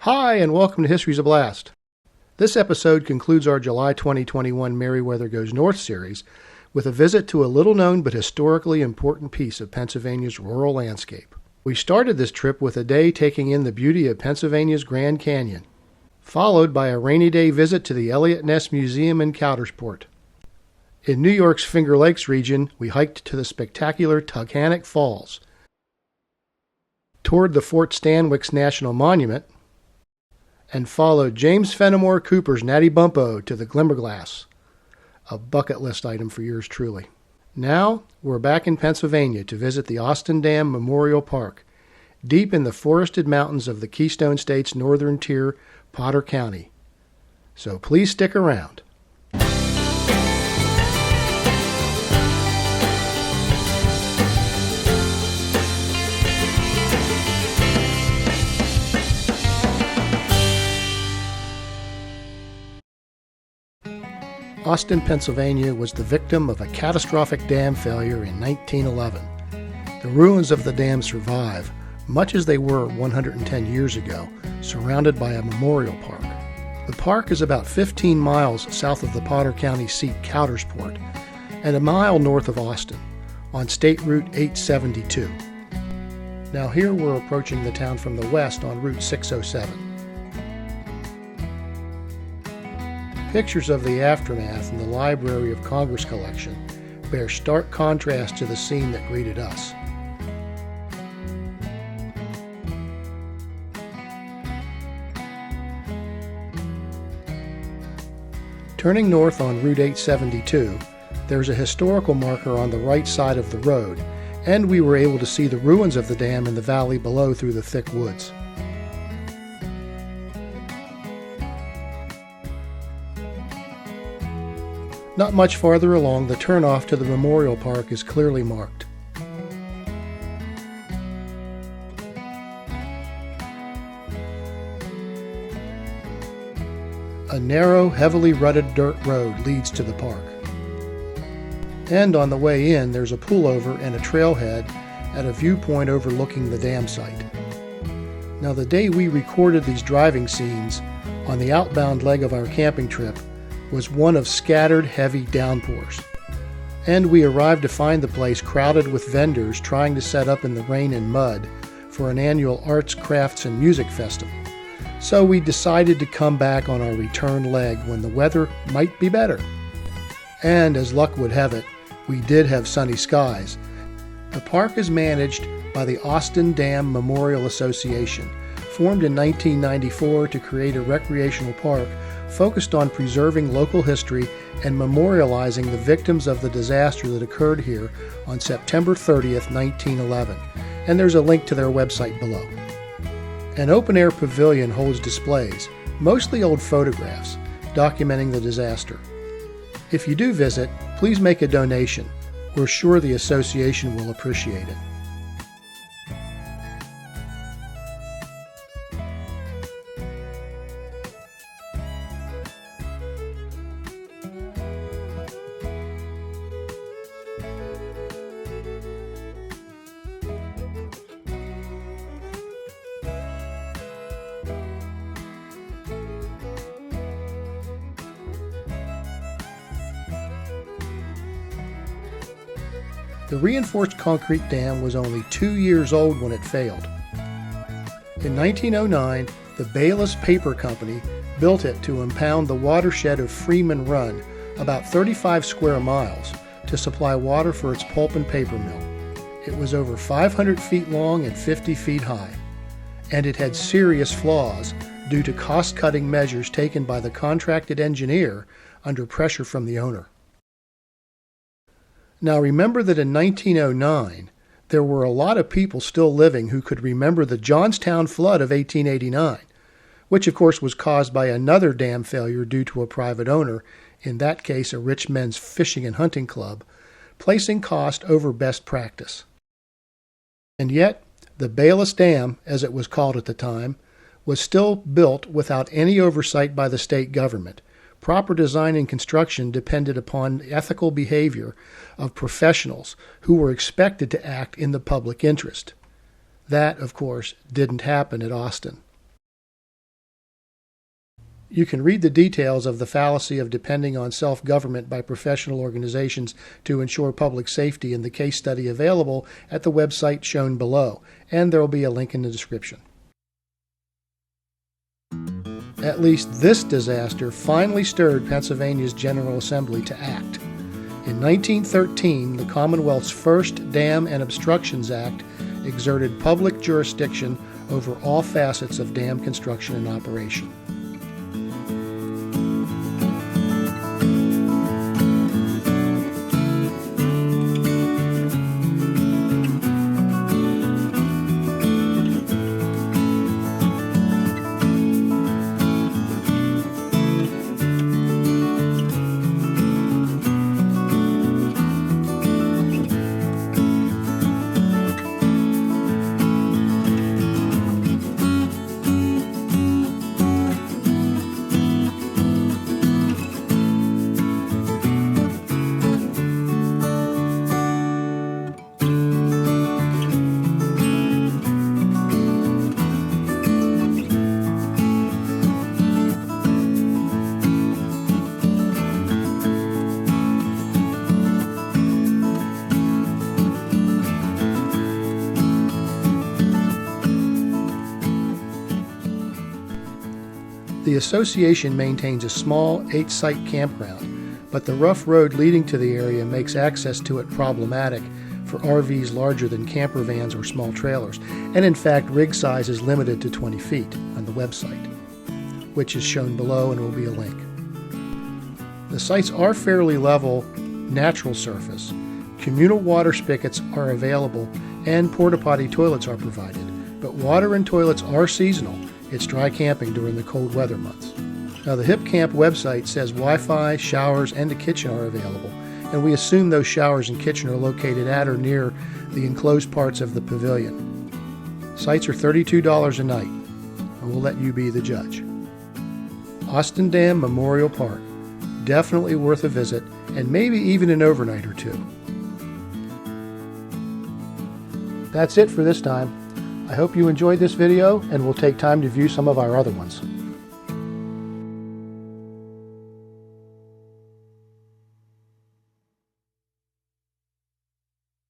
Hi, and welcome to History's a Blast. This episode concludes our July 2021 Meriwether Goes North series with a visit to a little-known but historically important piece of Pennsylvania's rural landscape. We started this trip with a day taking in the beauty of Pennsylvania's Grand Canyon, followed by a rainy day visit to the Elliott Ness Museum in Coudersport. In New York's Finger Lakes region, we hiked to the spectacular Tughanic Falls, toured the Fort Stanwix National Monument, and followed James Fenimore Cooper's Natty Bumppo to the Glimmerglass, a bucket list item for yours truly. Now, we're back in Pennsylvania to visit the Austin Dam Memorial Park, deep in the forested mountains of the Keystone State's northern tier, Potter County. So please stick around. Austin, Pennsylvania was the victim of a catastrophic dam failure in 1911. The ruins of the dam survive, much as they were 110 years ago, surrounded by a memorial park. The park is about 15 miles south of the Potter County seat Coudersport and a mile north of Austin, on State Route 872. Now here we're approaching the town from the west on Route 607. Pictures of the aftermath in the Library of Congress collection bear stark contrast to the scene that greeted us. Turning north on Route 872, there's a historical marker on the right side of the road, and we were able to see the ruins of the dam in the valley below through the thick woods. Not much farther along, the turnoff to the memorial park is clearly marked. A narrow, heavily rutted dirt road leads to the park. And on the way in, there's a pullover and a trailhead at a viewpoint overlooking the dam site. Now, the day we recorded these driving scenes, on the outbound leg of our camping trip, was one of scattered, heavy downpours. And we arrived to find the place crowded with vendors trying to set up in the rain and mud for an annual arts, crafts, and music festival. So we decided to come back on our return leg when the weather might be better. And as luck would have it, we did have sunny skies. The park is managed by the Austin Dam Memorial Association, formed in 1994 to create a recreational park focused on preserving local history and memorializing the victims of the disaster that occurred here on September 30th, 1911. And there's a link to their website below. An open-air pavilion holds displays, mostly old photographs, documenting the disaster. If you do visit, please make a donation. We're sure the association will appreciate it. The reinforced concrete dam was only 2 years old when it failed. In 1909, the Bayless Paper Company built it to impound the watershed of Freeman Run, about 35 square miles, to supply water for its pulp and paper mill. It was over 500 feet long and 50 feet high, and it had serious flaws due to cost-cutting measures taken by the contracted engineer under pressure from the owner. Now remember that in 1909, there were a lot of people still living who could remember the Johnstown flood of 1889, which of course was caused by another dam failure due to a private owner, in that case a rich men's fishing and hunting club, placing cost over best practice. And yet, the Bayless Dam, as it was called at the time, was still built without any oversight by the state government. Proper design and construction depended upon the ethical behavior of professionals who were expected to act in the public interest. That, of course, didn't happen at Austin. You can read the details of the fallacy of depending on self-government by professional organizations to ensure public safety in the case study available at the website shown below, and there will be a link in the description. At least this disaster finally stirred Pennsylvania's General Assembly to act. In 1913, the Commonwealth's first Dam and Obstructions Act exerted public jurisdiction over all facets of dam construction and operation. The association maintains a small 8-site campground, but the rough road leading to the area makes access to it problematic for RVs larger than camper vans or small trailers, and in fact rig size is limited to 20 feet on the website, which is shown below and will be a link. The sites are fairly level, natural surface. Communal water spigots are available and porta-potty toilets are provided, but water and toilets are seasonal. It's dry camping during the cold weather months. Now the Hip Camp website says Wi-Fi, showers, and a kitchen are available, and we assume those showers and kitchen are located at or near the enclosed parts of the pavilion. Sites are $32 a night, and we'll let you be the judge. Austin Dam Memorial Park, definitely worth a visit, and maybe even an overnight or two. That's it for this time. I hope you enjoyed this video and will take time to view some of our other ones.